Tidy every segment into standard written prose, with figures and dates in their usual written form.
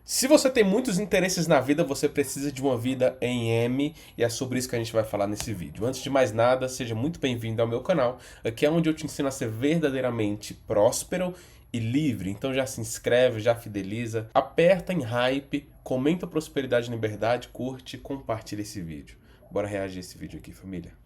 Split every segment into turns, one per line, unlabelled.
Se você tem muitos interesses na vida, você precisa de uma vida em M, e é sobre isso que a gente vai falar nesse vídeo. Antes de mais nada, seja muito bem-vindo ao meu canal. Aqui é onde eu te ensino a ser verdadeiramente próspero e livre. Então já se inscreve, já fideliza, aperta em hype, comenta prosperidade e liberdade, curte e compartilha esse vídeo. Bora reagir a esse vídeo aqui, família.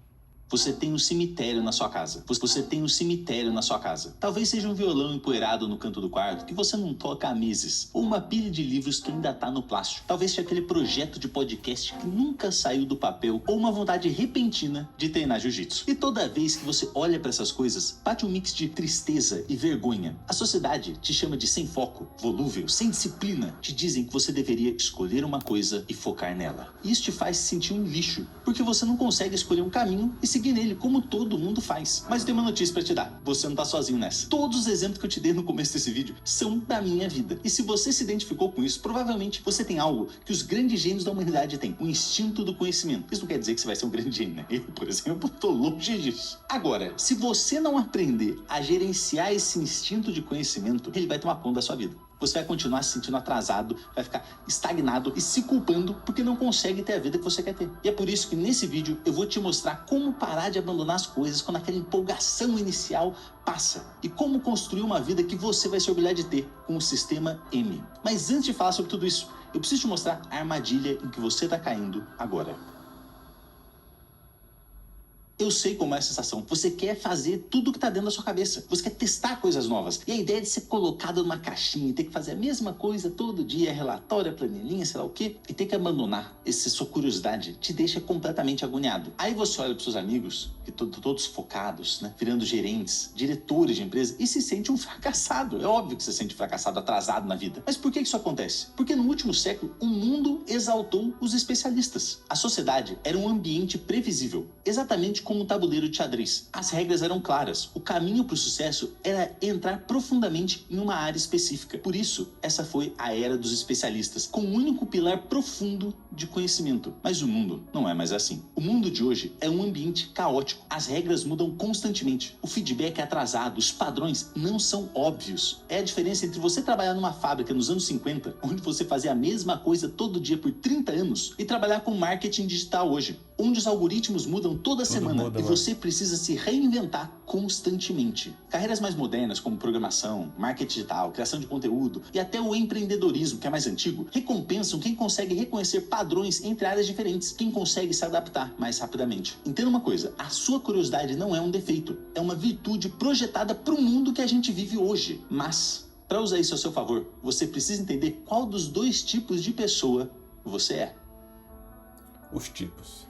Você tem um cemitério na sua casa. Você tem um cemitério na sua casa. Talvez seja um violão empoeirado no canto do quarto que você não toca há meses. Ou uma pilha de livros que ainda tá no plástico. Talvez seja aquele projeto de podcast que nunca saiu do papel. Ou uma vontade repentina de treinar jiu-jitsu. E toda vez que você olha para essas coisas, bate um mix de tristeza e vergonha. A sociedade te chama de sem foco, volúvel, sem disciplina. Te dizem que você deveria escolher uma coisa e focar nela. E isso te faz se sentir um lixo. Porque você não consegue escolher um caminho e seguir nele, como todo mundo faz. Mas eu tenho uma notícia pra te dar. Você não tá sozinho nessa. Todos os exemplos que eu te dei no começo desse vídeo são da minha vida. E se você se identificou com isso, provavelmente você tem algo que os grandes gênios da humanidade têm. O instinto do conhecimento. Isso não quer dizer que você vai ser um grande gênio, né? Eu, por exemplo, tô longe disso. Agora, se você não aprender a gerenciar esse instinto de conhecimento, ele vai tomar conta da sua vida. Você vai continuar se sentindo atrasado, vai ficar estagnado e se culpando porque não consegue ter a vida que você quer ter. E é por isso que nesse vídeo eu vou te mostrar como parar de abandonar as coisas quando aquela empolgação inicial passa e como construir uma vida que você vai se orgulhar de ter com o sistema M. Mas antes de falar sobre tudo isso, eu preciso te mostrar a armadilha em que você está caindo agora. Eu sei como é a sensação. Você quer fazer tudo que tá dentro da sua cabeça. Você quer testar coisas novas. E a ideia de ser colocado numa caixinha e ter que fazer a mesma coisa todo dia, relatório, planilhinha, sei lá o quê, e ter que abandonar essa sua curiosidade te deixa completamente agoniado. Aí você olha pros seus amigos, que todos focados, né, virando gerentes, diretores de empresa, e se sente um fracassado. É óbvio que você se sente fracassado, atrasado na vida. Mas por que isso acontece? Porque no último século, o mundo exaltou os especialistas. A sociedade era um ambiente previsível, exatamente como um tabuleiro de xadrez. As regras eram claras. O caminho para o sucesso era entrar profundamente em uma área específica. Por isso, essa foi a era dos especialistas, com um único pilar profundo de conhecimento. Mas o mundo não é mais assim. O mundo de hoje é um ambiente caótico. As regras mudam constantemente. O feedback é atrasado. Os padrões não são óbvios. É a diferença entre você trabalhar numa fábrica nos anos 50, onde você fazia a mesma coisa todo dia por 30 anos, e trabalhar com marketing digital hoje, onde os algoritmos mudam toda semana e você precisa se reinventar constantemente. Carreiras mais modernas, como programação, marketing digital, criação de conteúdo e até o empreendedorismo, que é mais antigo, recompensam quem consegue reconhecer padrões entre áreas diferentes, quem consegue se adaptar mais rapidamente. Entenda uma coisa, a sua curiosidade não é um defeito, é uma virtude projetada para o mundo que a gente vive hoje. Mas, para usar isso a seu favor, você precisa entender qual dos dois tipos de pessoa você é.
Os tipos.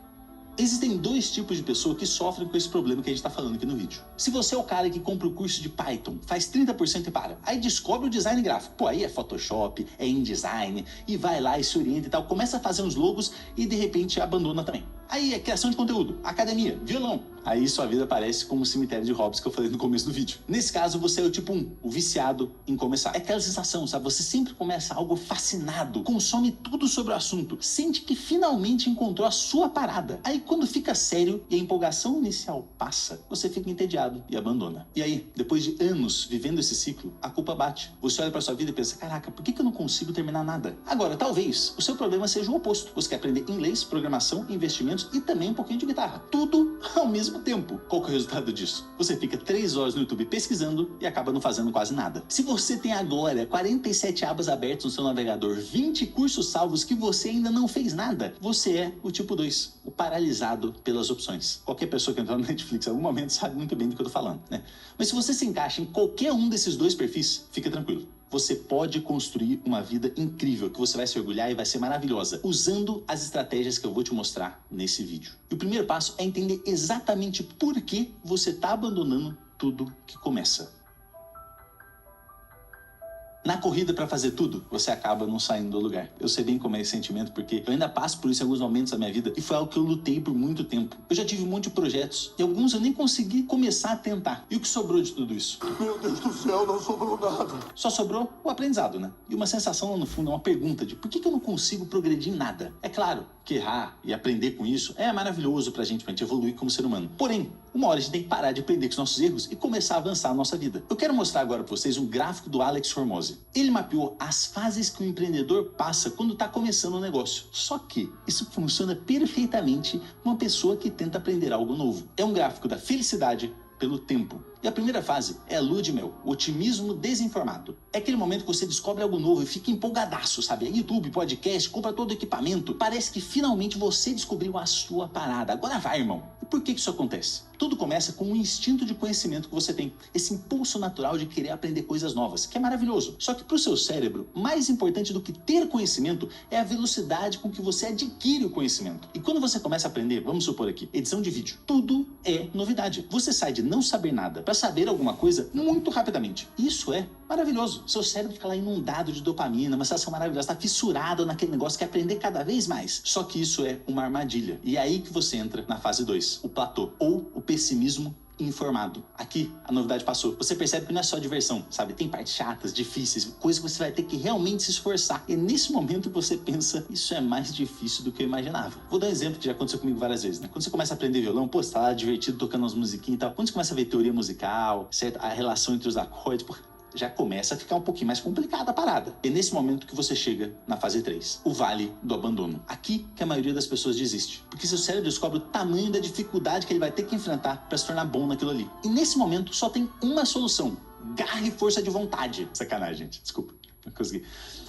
Existem dois tipos de pessoa que sofrem com esse problema que a gente tá falando aqui no vídeo. Se você é o cara que compra o curso de Python, faz 30% e para, aí descobre o design gráfico, pô, aí é Photoshop, é InDesign, e vai lá e se orienta e tal, começa a fazer uns logos e de repente abandona também. Aí é criação de conteúdo, academia, violão. Aí sua vida parece como o cemitério de hobbies que eu falei no começo do vídeo. Nesse caso, você é o tipo 1, o viciado em começar. É aquela sensação, sabe? Você sempre começa algo fascinado, consome tudo sobre o assunto, sente que finalmente encontrou a sua parada. Aí quando fica sério e a empolgação inicial passa, você fica entediado e abandona. E aí, depois de anos vivendo esse ciclo, a culpa bate. Você olha pra sua vida e pensa, caraca, por que eu não consigo terminar nada? Agora, talvez o seu problema seja o oposto. Você quer aprender inglês, programação, investimentos e também um pouquinho de guitarra. Tudo ao mesmo tempo. Qual que é o resultado disso? Você fica 3 horas no YouTube pesquisando e acaba não fazendo quase nada. Se você tem agora 47 abas abertas no seu navegador, 20 cursos salvos que você ainda não fez nada, você é o tipo 2, o paralisado pelas opções. Qualquer pessoa que entrar no Netflix em algum momento sabe muito bem do que eu tô falando, né? Mas se você se encaixa em qualquer um desses dois perfis, fica tranquilo. Você pode construir uma vida incrível, que você vai se orgulhar e vai ser maravilhosa, usando as estratégias que eu vou te mostrar nesse vídeo. E o primeiro passo é entender exatamente por que você está abandonando tudo que começa. Na corrida para fazer tudo, você acaba não saindo do lugar. Eu sei bem como é esse sentimento, porque eu ainda passo por isso em alguns momentos da minha vida e foi algo que eu lutei por muito tempo. Eu já tive um monte de projetos e alguns eu nem consegui começar a tentar. E o que sobrou de tudo isso?
Meu Deus do céu, não sobrou nada.
Só sobrou o aprendizado, né? E uma sensação lá no fundo, uma pergunta de por que eu não consigo progredir em nada? É claro que errar e aprender com isso é maravilhoso pra gente evoluir como ser humano. Porém, uma hora a gente tem que parar de aprender com os nossos erros e começar a avançar a nossa vida. Eu quero mostrar agora pra vocês um gráfico do Alex Hormozi. coisa. Ele mapeou as fases que o empreendedor passa quando está começando um negócio. Só que isso funciona perfeitamente com uma pessoa que tenta aprender algo novo. É um gráfico da felicidade pelo tempo. E a primeira fase é a lua de mel, o otimismo desinformado. É aquele momento que você descobre algo novo e fica empolgadaço, sabe? É YouTube, podcast, compra todo o equipamento. Parece que finalmente você descobriu a sua parada. Agora vai, irmão. E por que isso acontece? Tudo começa com um instinto de conhecimento que você tem. Esse impulso natural de querer aprender coisas novas, que é maravilhoso. Só que para o seu cérebro, mais importante do que ter conhecimento é a velocidade com que você adquire o conhecimento. E quando você começa a aprender, vamos supor aqui, edição de vídeo, tudo é novidade. Você sai de não saber nada para saber alguma coisa muito rapidamente. Isso é maravilhoso. Seu cérebro fica lá inundado de dopamina, uma sensação maravilhosa, está fissurado naquele negócio que é aprender cada vez mais. Só que isso é uma armadilha. E é aí que você entra na fase 2, o platô, ou o pessimismo informado. Aqui, a novidade passou. Você percebe que não é só diversão, sabe? Tem partes chatas, difíceis, coisas que você vai ter que realmente se esforçar. E é nesse momento que você pensa, isso é mais difícil do que eu imaginava. Vou dar um exemplo que já aconteceu comigo várias vezes, né? Quando você começa a aprender violão, pô, você tá lá divertido tocando umas musiquinhas e tal. Quando você começa a ver teoria musical, certo? A relação entre os acordes, pô, já começa a ficar um pouquinho mais complicada a parada. É nesse momento que você chega na fase 3, o vale do abandono. Aqui que a maioria das pessoas desiste, porque seu cérebro descobre o tamanho da dificuldade que ele vai ter que enfrentar para se tornar bom naquilo ali. E nesse momento só tem uma solução: garra e força de vontade. Sacanagem, gente, desculpa, não consegui.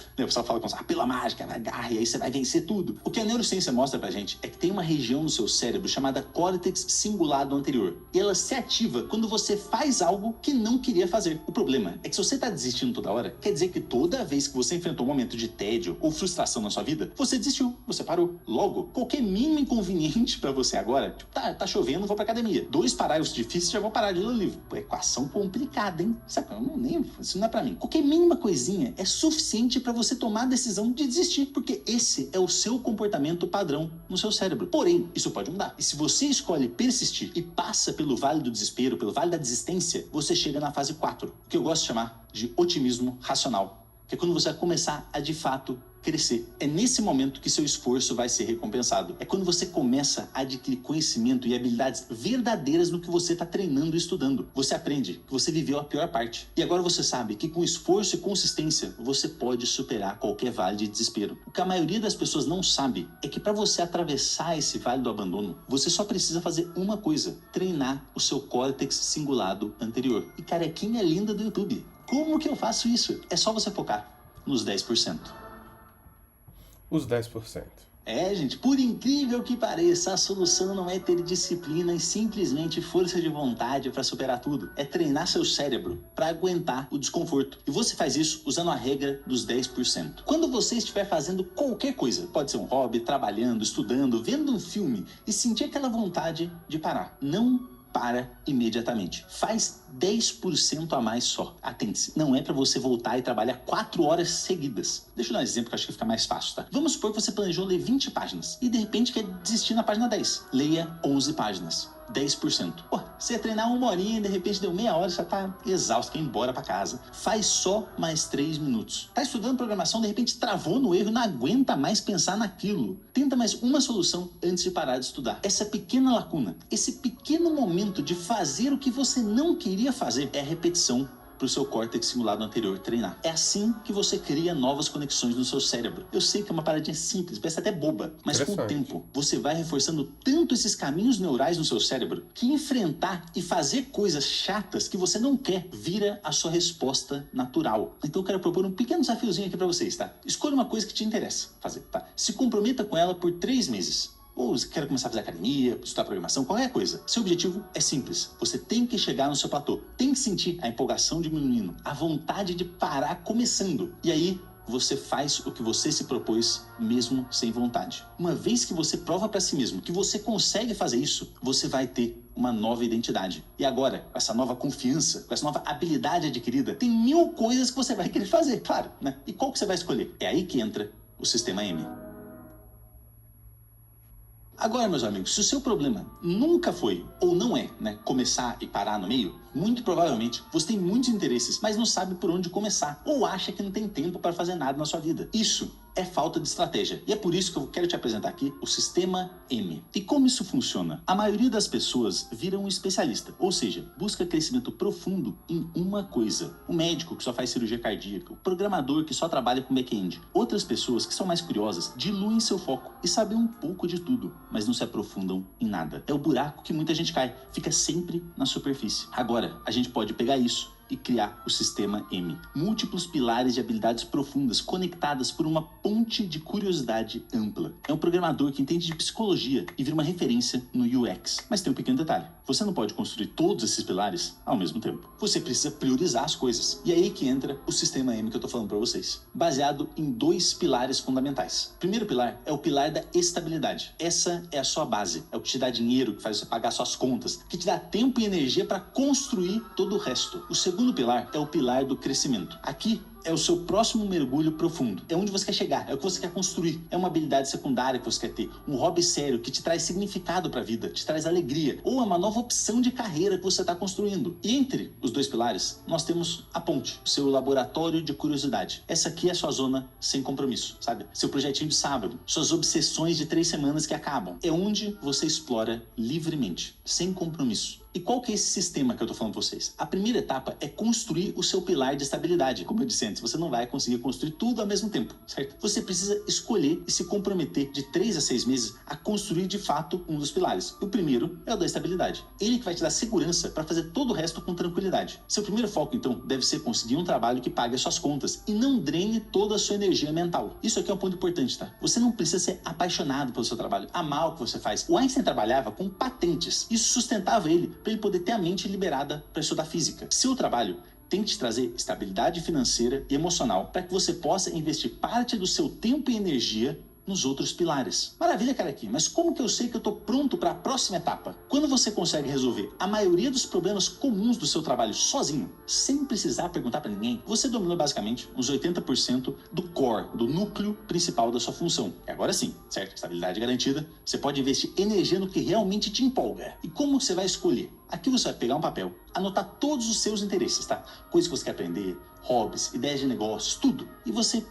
O pessoal fala com pela mágica, vai garra, e aí você vai vencer tudo. O que a neurociência mostra pra gente é que tem uma região no seu cérebro chamada córtex cingulado anterior. E ela se ativa quando você faz algo que não queria fazer. O problema é que se você tá desistindo toda hora, quer dizer que toda vez que você enfrentou um momento de tédio ou frustração na sua vida, você desistiu, você parou. Logo, qualquer mínimo inconveniente pra você agora, tipo, tá chovendo, vou pra academia. 2 parágrafos difíceis, já vou parar de ler o livro. Pô, equação complicada, hein? Sabe, isso não é pra mim. Qualquer mínima coisinha é suficiente pra você tomar a decisão de desistir, porque esse é o seu comportamento padrão no seu cérebro. Porém, isso pode mudar. E se você escolhe persistir e passa pelo vale do desespero, pelo vale da desistência, você chega na fase 4, que eu gosto de chamar de otimismo racional, que é quando você vai começar a, de fato, crescer. É nesse momento que seu esforço vai ser recompensado. É quando você começa a adquirir conhecimento e habilidades verdadeiras no que você está treinando e estudando. Você aprende que você viveu a pior parte. E agora você sabe que com esforço e consistência, você pode superar qualquer vale de desespero. O que a maioria das pessoas não sabe é que para você atravessar esse vale do abandono, você só precisa fazer uma coisa: treinar o seu córtex cingulado anterior. E carequinha linda do YouTube. Como que eu faço isso? É só você focar nos 10%.
Os 10%.
É, gente, por incrível que pareça, a solução não é ter disciplina e simplesmente força de vontade para superar tudo. É treinar seu cérebro para aguentar o desconforto. E você faz isso usando a regra dos 10%. Quando você estiver fazendo qualquer coisa, pode ser um hobby, trabalhando, estudando, vendo um filme, e sentir aquela vontade de parar, não para imediatamente. Faz 10% a mais só. Atente-se, não é para você voltar e trabalhar 4 horas seguidas. Deixa eu dar um exemplo que eu acho que fica mais fácil, tá? Vamos supor que você planejou ler 20 páginas e de repente quer desistir na página 10. Leia 11 páginas. 10%. Pô, você ia treinar 1 horinha e de repente deu meia hora e já tá exausto, quer ir embora pra casa. Faz só mais 3 minutos. Tá estudando programação, de repente travou no erro e não aguenta mais pensar naquilo. Tenta mais uma solução antes de parar de estudar. Essa pequena lacuna, esse pequeno momento de fazer o que você não queria fazer, é a repetição para o seu córtex cingulado anterior treinar. É assim que você cria novas conexões no seu cérebro. Eu sei que é uma paradinha simples, parece até boba, mas com o tempo você vai reforçando tanto esses caminhos neurais no seu cérebro que enfrentar e fazer coisas chatas que você não quer vira a sua resposta natural. Então eu quero propor um pequeno desafiozinho aqui para vocês, tá? Escolha uma coisa que te interessa fazer, tá? Se comprometa com ela por 3 meses. Ou você quer começar a fazer academia, estudar programação, qualquer coisa. Seu objetivo é simples. Você tem que chegar no seu platô. Tem que sentir a empolgação diminuindo, a vontade de parar começando. E aí, você faz o que você se propôs, mesmo sem vontade. Uma vez que você prova para si mesmo que você consegue fazer isso, você vai ter uma nova identidade. E agora, com essa nova confiança, com essa nova habilidade adquirida, tem 1000 coisas que você vai querer fazer, claro, né? E qual que você vai escolher? É aí que entra o Sistema M. Agora, meus amigos, se o seu problema nunca foi, ou não é, né, começar e parar no meio, muito provavelmente você tem muitos interesses, mas não sabe por onde começar, ou acha que não tem tempo para fazer nada na sua vida. Isso é falta de estratégia. E é por isso que eu quero te apresentar aqui o Sistema M. E como isso funciona? A maioria das pessoas vira um especialista, ou seja, busca crescimento profundo em uma coisa. O médico que só faz cirurgia cardíaca, o programador que só trabalha com back-end. Outras pessoas que são mais curiosas diluem seu foco e sabem um pouco de tudo, mas não se aprofundam em nada. É o buraco que muita gente cai, fica sempre na superfície. Agora, a gente pode pegar isso e criar o Sistema M. Múltiplos pilares de habilidades profundas conectadas por uma ponte de curiosidade ampla. É um programador que entende de psicologia e vira uma referência no UX. Mas tem um pequeno detalhe. Você não pode construir todos esses pilares ao mesmo tempo. Você precisa priorizar as coisas. E é aí que entra o Sistema M que eu tô falando para vocês. Baseado em 2 pilares fundamentais. O primeiro pilar é o pilar da estabilidade. Essa é a sua base. É o que te dá dinheiro, que faz você pagar suas contas, que te dá tempo e energia para construir todo o resto. O segundo pilar é o pilar do crescimento. Aqui é o seu próximo mergulho profundo. É onde você quer chegar, é o que você quer construir. É uma habilidade secundária que você quer ter, um hobby sério que te traz significado para a vida, te traz alegria, ou é uma nova opção de carreira que você está construindo. E entre os 2 pilares, nós temos a ponte, o seu laboratório de curiosidade. Essa aqui é a sua zona sem compromisso, sabe? Seu projetinho de sábado, suas obsessões de 3 semanas que acabam. É onde você explora livremente, sem compromisso. E qual que é esse sistema que eu tô falando pra vocês? A primeira etapa é construir o seu pilar de estabilidade. Como eu disse antes, você não vai conseguir construir tudo ao mesmo tempo, certo? Você precisa escolher e se comprometer de 3 a 6 meses a construir de fato um dos pilares. O primeiro é o da estabilidade. Ele que vai te dar segurança para fazer todo o resto com tranquilidade. Seu primeiro foco, então, deve ser conseguir um trabalho que pague as suas contas e não drene toda a sua energia mental. Isso aqui é um ponto importante, tá? Você não precisa ser apaixonado pelo seu trabalho, amar o que você faz. O Einstein trabalhava com patentes. Isso sustentava ele para ele poder ter a mente liberada para estudar física. Seu trabalho tem que te trazer estabilidade financeira e emocional para que você possa investir parte do seu tempo e energia nos outros pilares. Maravilha, cara, aqui, mas como que eu sei que eu tô pronto para a próxima etapa? Quando você consegue resolver a maioria dos problemas comuns do seu trabalho sozinho, sem precisar perguntar para ninguém, você dominou basicamente uns 80% do core, do núcleo principal da sua função. E agora sim, certo? Estabilidade garantida, você pode investir energia no que realmente te empolga. E como você vai escolher? Aqui você vai pegar um papel, anotar todos os seus interesses, tá? Coisas que você quer aprender, hobbies, ideias de negócios, tudo. E você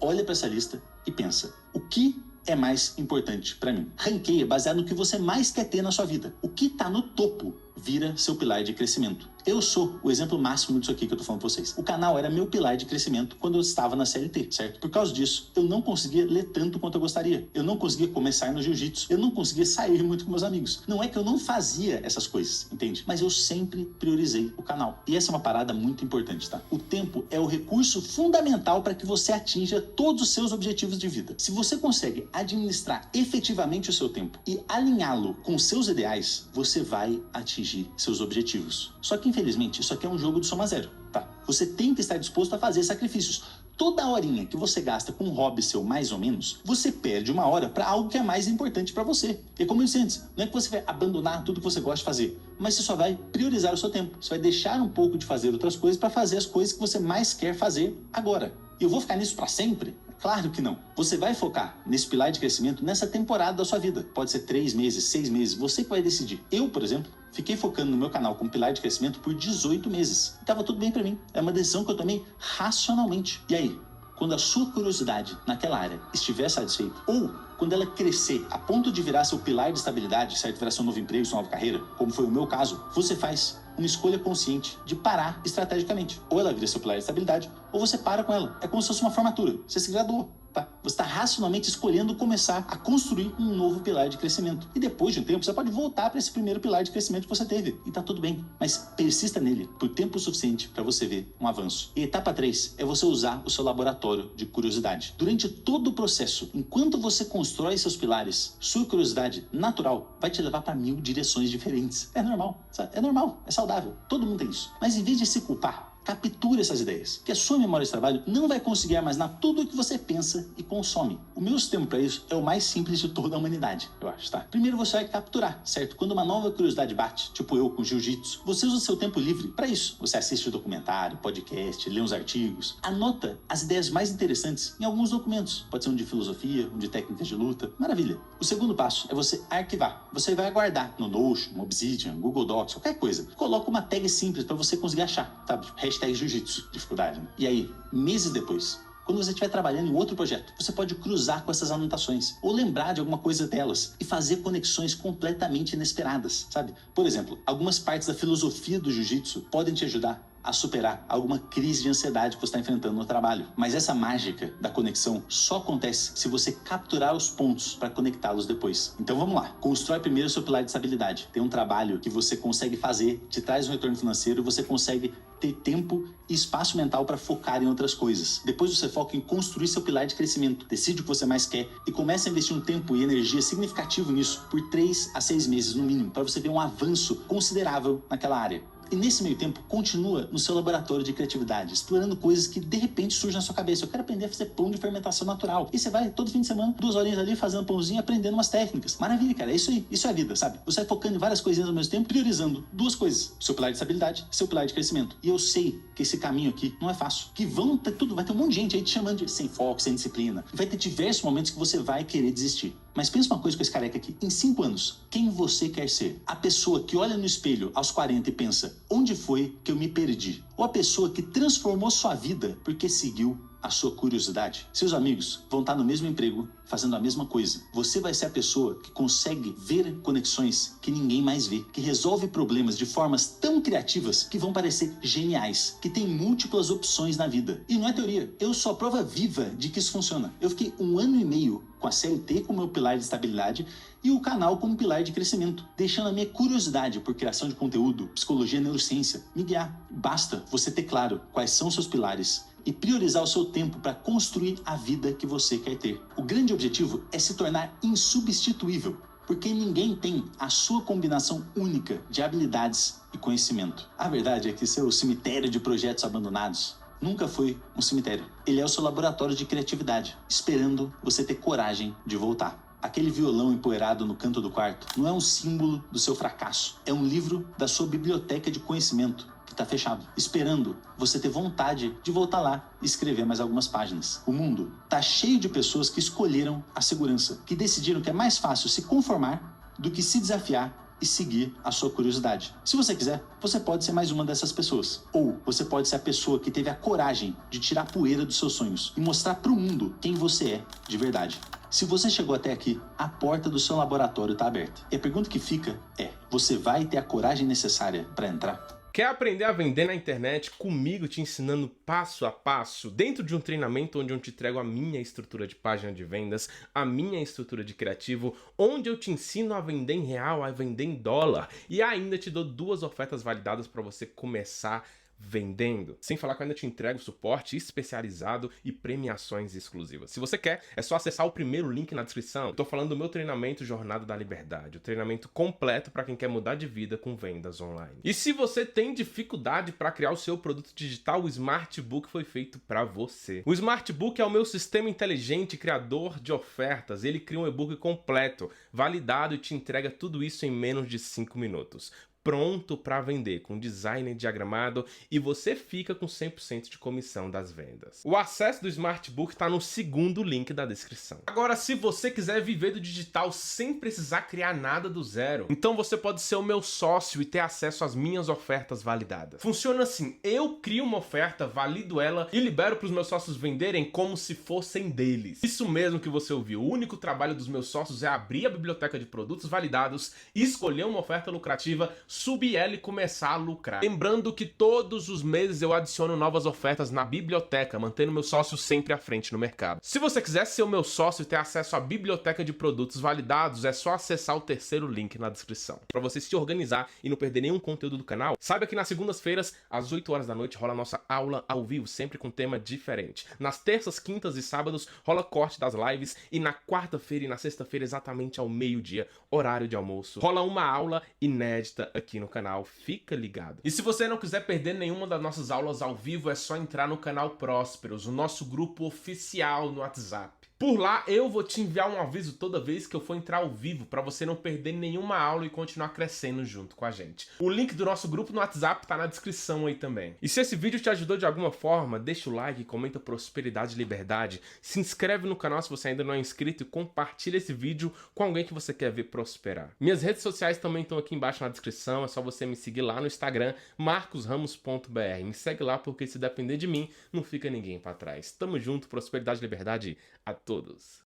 olha para essa lista e pensa, o que é mais importante para mim? Ranqueia baseado no que você mais quer ter na sua vida. O que está no topo vira seu pilar de crescimento. Eu sou o exemplo máximo disso aqui que eu tô falando pra vocês. O canal era meu pilar de crescimento quando eu estava na CLT, certo? Por causa disso, eu não conseguia ler tanto quanto eu gostaria. Eu não conseguia começar no jiu-jitsu. Eu não conseguia sair muito com meus amigos. Não é que eu não fazia essas coisas, entende? Mas eu sempre priorizei o canal. E essa é uma parada muito importante, tá? O tempo é o recurso fundamental para que você atinja todos os seus objetivos de vida. Se você consegue administrar efetivamente o seu tempo e alinhá-lo com seus ideais, você vai atingir seus objetivos. Só que, infelizmente, isso aqui é um jogo de soma zero, tá? Você tem que estar disposto a fazer sacrifícios. Toda horinha que você gasta com um hobby seu mais ou menos, você perde 1 hora para algo que é mais importante para você. E como eu disse antes, não é que você vai abandonar tudo que você gosta de fazer, mas você só vai priorizar o seu tempo. Você vai deixar um pouco de fazer outras coisas para fazer as coisas que você mais quer fazer agora. E eu vou ficar nisso para sempre? Claro que não. Você vai focar nesse pilar de crescimento nessa temporada da sua vida. Pode ser 3 meses, 6 meses, você que vai decidir. Eu, por exemplo, fiquei focando no meu canal como pilar de crescimento por 18 meses. E tava tudo bem pra mim. É uma decisão que eu tomei racionalmente. E aí, quando a sua curiosidade naquela área estiver satisfeita, ou quando ela crescer a ponto de virar seu pilar de estabilidade, certo? Virar seu novo emprego, sua nova carreira, como foi o meu caso, você faz uma escolha consciente de parar estrategicamente. Ou ela vira seu pilar de estabilidade, ou você para com ela. É como se fosse uma formatura. Você se graduou. Tá? Você está racionalmente escolhendo começar a construir um novo pilar de crescimento. E depois de um tempo, você pode voltar para esse primeiro pilar de crescimento que você teve. E tá tudo bem. Mas persista nele por tempo suficiente para você ver um avanço. E etapa 3 é você usar o seu laboratório de curiosidade. Durante todo o processo, enquanto você constrói seus pilares, sua curiosidade natural vai te levar para 1000 direções diferentes. É normal, sabe? É normal, é saudável. Todo mundo tem isso. Mas em vez de se culpar, capture essas ideias, que a sua memória de trabalho não vai conseguir armazenar tudo o que você pensa e consome. O meu sistema para isso é o mais simples de toda a humanidade, eu acho, tá? Primeiro você vai capturar, certo? Quando uma nova curiosidade bate, tipo eu com jiu-jitsu, você usa o seu tempo livre para isso. Você assiste documentário, podcast, lê uns artigos, anota as ideias mais interessantes em alguns documentos. Pode ser um de filosofia, um de técnicas de luta, maravilha. O segundo passo é você arquivar. Você vai guardar no Notion, no Obsidian, Google Docs, qualquer coisa. Coloca uma tag simples para você conseguir achar, sabe? Hashtag jiu-jitsu, dificuldade, né? E aí, meses depois, Quando você estiver trabalhando em outro projeto, você pode cruzar com essas anotações ou lembrar de alguma coisa delas e fazer conexões completamente inesperadas, sabe? Por exemplo, algumas partes da filosofia do jiu-jitsu podem te ajudar a superar alguma crise de ansiedade que você está enfrentando no trabalho. Mas essa mágica da conexão só acontece se você capturar os pontos para conectá-los depois. Então vamos lá. Constrói primeiro o seu pilar de estabilidade. Tem um trabalho que você consegue fazer, te traz um retorno financeiro, você consegue ter tempo e espaço mental para focar em outras coisas. Depois você foca em construir seu pilar de crescimento. Decide o que você mais quer e começa a investir um tempo e energia significativo nisso por 3 a 6 meses no mínimo, para você ver um avanço considerável naquela área. E nesse meio tempo, continua no seu laboratório de criatividade, explorando coisas que de repente surgem na sua cabeça. Eu quero aprender a fazer pão de fermentação natural. E você vai todo fim de semana, 2 horinhas ali, fazendo pãozinho, aprendendo umas técnicas. Maravilha, cara. É isso aí. Isso é a vida, sabe? Você vai focando em várias coisinhas ao mesmo tempo, priorizando 2 coisas. Seu pilar de estabilidade, seu pilar de crescimento. E eu sei que esse caminho aqui não é fácil. Que vão ter tudo, vai ter um monte de gente aí te chamando de sem foco, sem disciplina. Vai ter diversos momentos que você vai querer desistir. Mas pensa uma coisa com esse careca aqui. Em 5 anos, quem você quer ser? A pessoa que olha no espelho aos 40 e pensa, onde foi que eu me perdi? Ou a pessoa que transformou sua vida porque seguiu a sua curiosidade? Seus amigos vão estar no mesmo emprego, fazendo a mesma coisa. Você vai ser a pessoa que consegue ver conexões que ninguém mais vê, que resolve problemas de formas tão criativas que vão parecer geniais, que tem múltiplas opções na vida. E não é teoria, eu sou a prova viva de que isso funciona. Eu fiquei 1 ano e meio com a CLT como meu pilar de estabilidade e o canal como pilar de crescimento, deixando a minha curiosidade por criação de conteúdo, psicologia e neurociência me guiar. Basta você ter claro quais são seus pilares e priorizar o seu tempo para construir a vida que você quer ter. O grande objetivo é se tornar insubstituível, porque ninguém tem a sua combinação única de habilidades e conhecimento. A verdade é que seu cemitério de projetos abandonados nunca foi um cemitério. Ele é o seu laboratório de criatividade, esperando você ter coragem de voltar. Aquele violão empoeirado no canto do quarto não é um símbolo do seu fracasso, é um livro da sua biblioteca de conhecimento que está fechado, esperando você ter vontade de voltar lá e escrever mais algumas páginas. O mundo está cheio de pessoas que escolheram a segurança, que decidiram que é mais fácil se conformar do que se desafiar e seguir a sua curiosidade. Se você quiser, você pode ser mais uma dessas pessoas. Ou você pode ser a pessoa que teve a coragem de tirar a poeira dos seus sonhos e mostrar para o mundo quem você é de verdade. Se você chegou até aqui, a porta do seu laboratório está aberta. E a pergunta que fica é, você vai ter a coragem necessária para entrar?
Quer aprender a vender na internet comigo te ensinando passo a passo dentro de um treinamento onde eu te entrego a minha estrutura de página de vendas, a minha estrutura de criativo, onde eu te ensino a vender em real, a vender em dólar e ainda te dou 2 ofertas validadas para você começar vendendo. Sem falar que eu ainda te entrego suporte especializado e premiações exclusivas. Se você quer, é só acessar o primeiro link na descrição. Eu tô falando do meu treinamento Jornada da Liberdade, o treinamento completo para quem quer mudar de vida com vendas online. E se você tem dificuldade para criar o seu produto digital, o Smartbook foi feito para você. O Smartbook é o meu sistema inteligente criador de ofertas. Ele cria um e-book completo, validado e te entrega tudo isso em menos de 5 minutos. Pronto para vender, com design diagramado e você fica com 100% de comissão das vendas. O acesso do Smartbook está no segundo link da descrição. Agora, se você quiser viver do digital sem precisar criar nada do zero, então você pode ser o meu sócio e ter acesso às minhas ofertas validadas. Funciona assim, eu crio uma oferta, valido ela e libero para os meus sócios venderem como se fossem deles. Isso mesmo que você ouviu, o único trabalho dos meus sócios é abrir a biblioteca de produtos validados, escolher uma oferta lucrativa, subir ela e começar a lucrar. Lembrando que todos os meses eu adiciono novas ofertas na biblioteca, mantendo meu sócio sempre à frente no mercado. Se você quiser ser o meu sócio e ter acesso à biblioteca de produtos validados, é só acessar o terceiro link na descrição. Para você se organizar e não perder nenhum conteúdo do canal, saiba que nas segundas-feiras, às 8 horas da noite, rola a nossa aula ao vivo, sempre com tema diferente. Nas terças, quintas e sábados, rola corte das lives e na quarta-feira e na sexta-feira, exatamente ao meio-dia, horário de almoço, rola uma aula inédita aqui no canal, fica ligado. E se você não quiser perder nenhuma das nossas aulas ao vivo, é só entrar no canal Prósperos, o nosso grupo oficial no WhatsApp. Por lá eu vou te enviar um aviso toda vez que eu for entrar ao vivo, para você não perder nenhuma aula e continuar crescendo junto com a gente. O link do nosso grupo no WhatsApp tá na descrição aí também. E se esse vídeo te ajudou de alguma forma, deixa o like, comenta prosperidade e liberdade, se inscreve no canal se você ainda não é inscrito e compartilha esse vídeo com alguém que você quer ver prosperar. Minhas redes sociais também estão aqui embaixo na descrição, é só você me seguir lá no Instagram, marcosramos.br. Me segue lá porque se depender de mim, não fica ninguém para trás. Tamo junto, prosperidade e liberdade a todos.